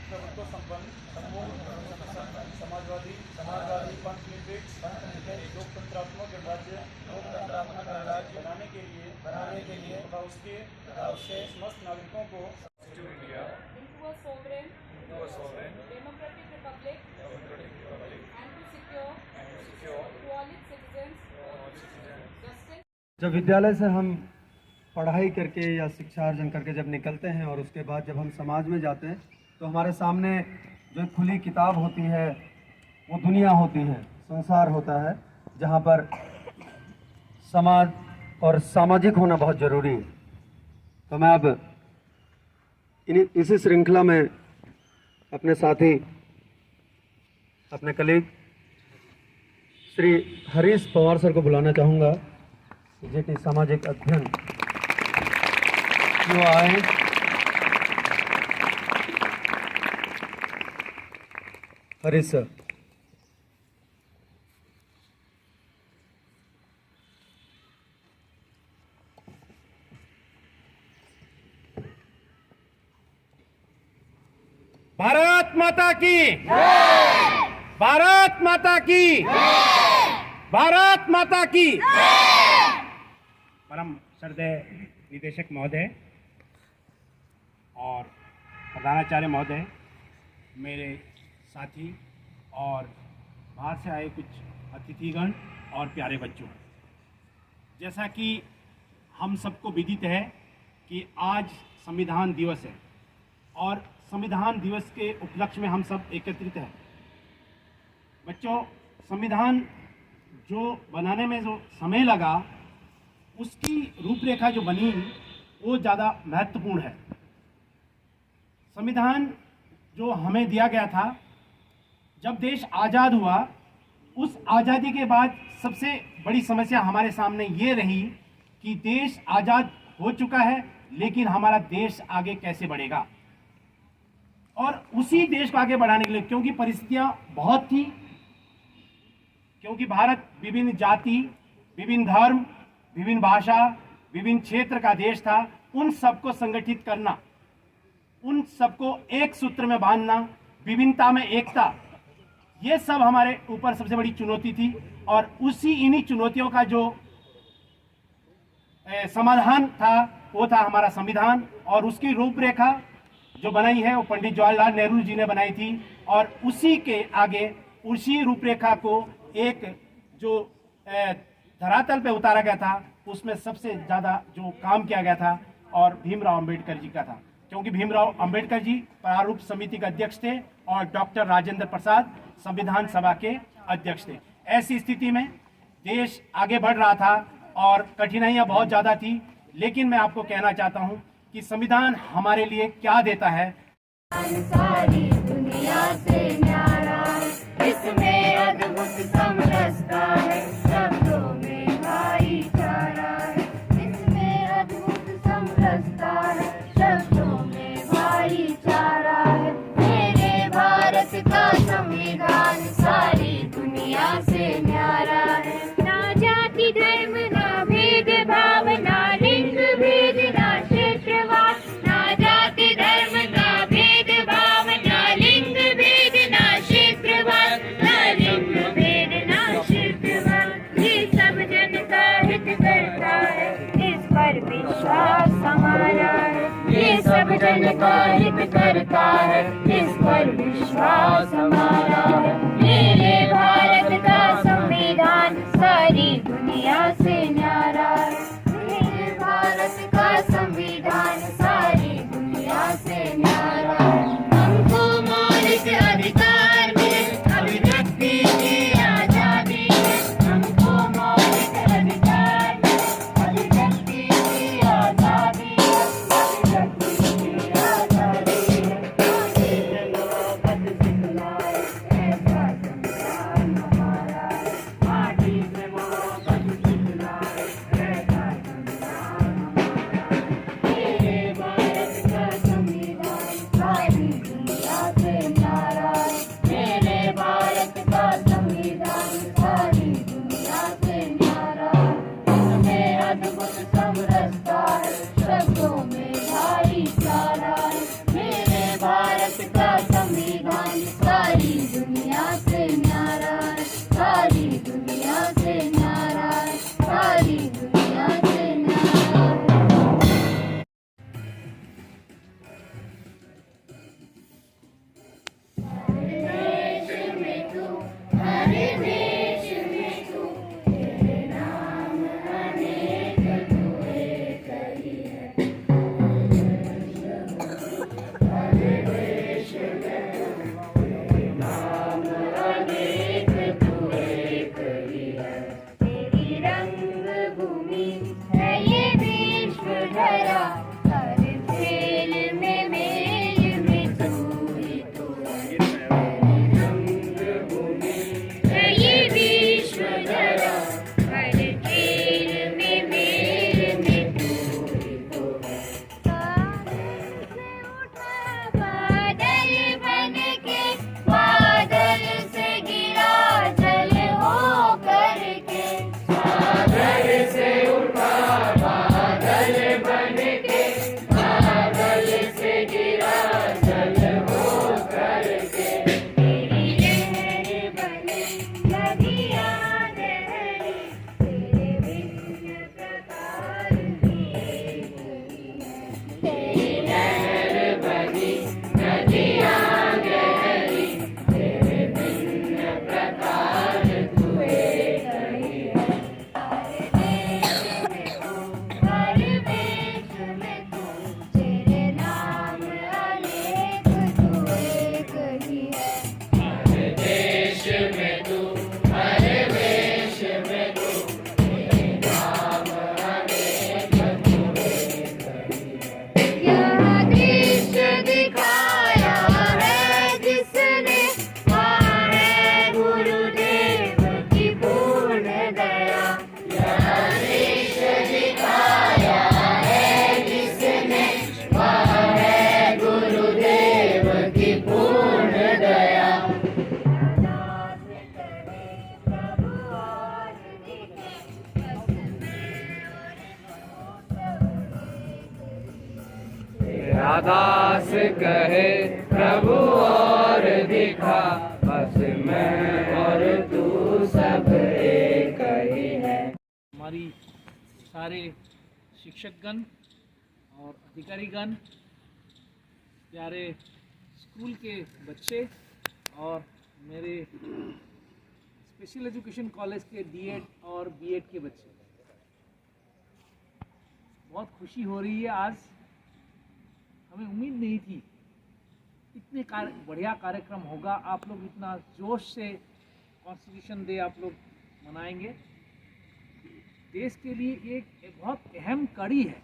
प्रभुत्व संपन्न समाजवादी पंथ निरपेक्ष लोकतंत्रात्मक गणराज्य बनाने के लिए तथा उसके समस्त नागरिकों को into a sovereign democratic republic and to secure to all its citizens justice. जब विद्यालय से हम पढ़ाई करके या शिक्षा अर्जन करके जब निकलते हैं और उसके बाद जब हम समाज में जाते हैं तो हमारे सामने जो खुली किताब होती है वो दुनिया होती है, संसार होता है, जहाँ पर समाज और सामाजिक होना बहुत ज़रूरी है। तो मैं अब इसी श्रृंखला में अपने साथी, अपने कलीग श्री हरीश पवार सर को बुलाना चाहूँगा, जो कि सामाजिक अध्ययन जो आए। हरीश सर। भारत माता की, भारत माता की, भारत माता की। परम श्रद्धेय निदेशक महोदय और प्रधानाचार्य महोदय, मेरे साथी और बाहर से आए कुछ अतिथिगण और प्यारे बच्चों, जैसा कि हम सबको विदित है कि आज संविधान दिवस है और संविधान दिवस के उपलक्ष्य में हम सब एकत्रित हैं। बच्चों, संविधान जो बनाने में जो समय लगा, उसकी रूपरेखा जो बनी वो ज़्यादा महत्वपूर्ण है। संविधान जो हमें दिया गया था, जब देश आज़ाद हुआ, उस आज़ादी के बाद सबसे बड़ी समस्या हमारे सामने ये रही कि देश आज़ाद हो चुका है, लेकिन हमारा देश आगे कैसे बढ़ेगा। और उसी देश को आगे बढ़ाने के लिए, क्योंकि परिस्थितियां बहुत थी, क्योंकि भारत विभिन्न जाति, विभिन्न धर्म, विभिन्न भाषा, विभिन्न क्षेत्र का देश था, उन सबको संगठित करना, उन सबको एक सूत्र में बांधना, विभिन्नता में एकता, ये सब हमारे ऊपर सबसे बड़ी चुनौती थी। और इन्हीं चुनौतियों का जो समाधान था वो था हमारा संविधान। और उसकी रूपरेखा जो बनाई है वो पंडित जवाहरलाल नेहरू जी ने बनाई थी। और उसी के आगे उसी रूपरेखा को एक जो धरातल पे उतारा गया था, उसमें सबसे ज़्यादा जो काम किया गया था और भीमराव अंबेडकर जी का था, क्योंकि भीमराव अंबेडकर जी प्रारूप समिति के अध्यक्ष थे और डॉक्टर राजेंद्र प्रसाद संविधान सभा के अध्यक्ष थे। ऐसी स्थिति में देश आगे बढ़ रहा था और कठिनाइयाँ बहुत ज़्यादा थी, लेकिन मैं आपको कहना चाहता हूँ कि संविधान हमारे लिए क्या देता है। सारी दुनिया से न्यारा इसमें अद्भुत समरसता है, शब्दों में भाईचारा है, इसमें अद्भुत समरसता है, शब्दों में भाईचारा है। मेरे भारत का संविधान सारी दुनिया से न्यारा है। ना जाति धर्म ना भेद भाव, ना लिंग भेद ना क्षेत्रवाद, ना जाति धर्म ना भेद भाव, ना लिंग भेद ना क्षेत्रवाद, ना लिंग भेद ना क्षेत्रवाद। ये सब जन का हित करता है, इस पर विश्वास हमारा है। ये सब जन का हित करता है, इस पर विश्वास हमारा है। मेरे भारत का संविधान सारी दुनिया से न्यारा है। मेरे भारत का संविधान सारी दुनिया से न्यारा है। हमको मौलिक अधिकार मिले, अभिव्यक्ति की आजादी है। हमको मौलिक अधिकार मिले, अभिव्यक्ति की आजादी है, अभिव्यक्ति की आजादी है। आगे चलो पथ सिखलाए, ऐसा संविधान हमारा है। माटी से मोहब्बत सिखलाए, था, बस मैं और तू सब एक ही है। हमारी सारे शिक्षकगण और अधिकारीगण, प्यारे स्कूल के बच्चे और मेरे स्पेशल एजुकेशन कॉलेज के डीएड और बीएड के बच्चे, बहुत खुशी हो रही है आज। हमें उम्मीद नहीं थी इतने बढ़िया कार्यक्रम होगा। आप लोग इतना जोश से कॉन्स्टिट्यूशन डे आप लोग मनाएंगे। देश के लिए एक बहुत अहम कड़ी है।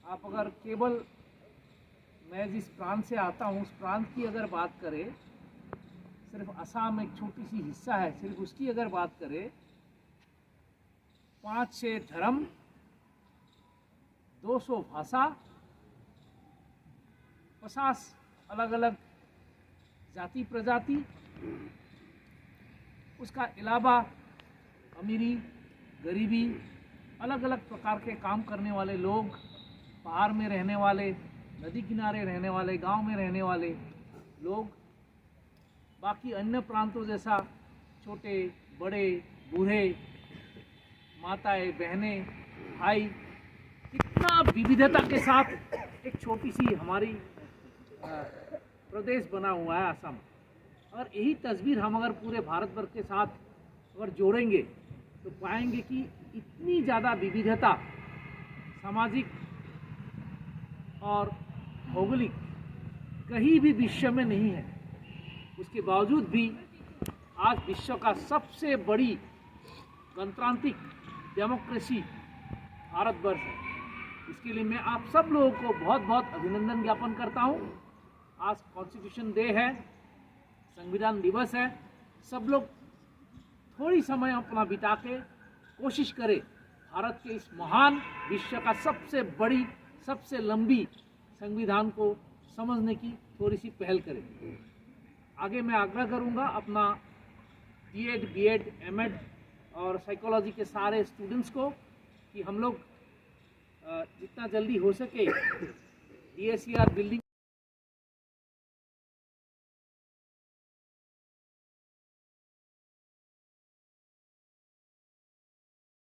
आप अगर केवल, मैं जिस प्रांत से आता हूँ उस प्रांत की अगर बात करें, सिर्फ असम एक छोटी सी हिस्सा है, सिर्फ उसकी अगर बात करें, 5-6 धर्म, 200 भाषा, 50 अलग अलग जाति प्रजाति, उसका अलावा अमीरी गरीबी, अलग अलग प्रकार के काम करने वाले लोग, पहाड़ में रहने वाले, नदी किनारे रहने वाले, गांव में रहने वाले लोग, बाकी अन्य प्रांतों जैसा छोटे बड़े बूढ़े, माताएं बहनें भाई, कितना विविधता के साथ एक छोटी सी हमारी प्रदेश बना हुआ है असम। और यही तस्वीर हम अगर पूरे भारतवर्ष के साथ अगर जोड़ेंगे तो पाएंगे कि इतनी ज़्यादा विविधता सामाजिक और भौगोलिक कहीं भी विश्व में नहीं है। उसके बावजूद भी आज विश्व का सबसे बड़ी गणतांत्रिक डेमोक्रेसी भारतवर्ष है। इसके लिए मैं आप सब लोगों को बहुत बहुत अभिनंदन ज्ञापन करता हूँ। आज कॉन्स्टिट्यूशन डे है, संविधान दिवस है। सब लोग थोड़ी समय अपना बिता के कोशिश करें भारत के इस महान विश्व का सबसे बड़ी सबसे लंबी संविधान को समझने की थोड़ी सी पहल करें। आगे मैं आग्रह करूंगा अपना बीएड, एमएड और साइकोलॉजी के सारे स्टूडेंट्स को कि हम लोग जितना जल्दी हो सके DSER बिल्डिंग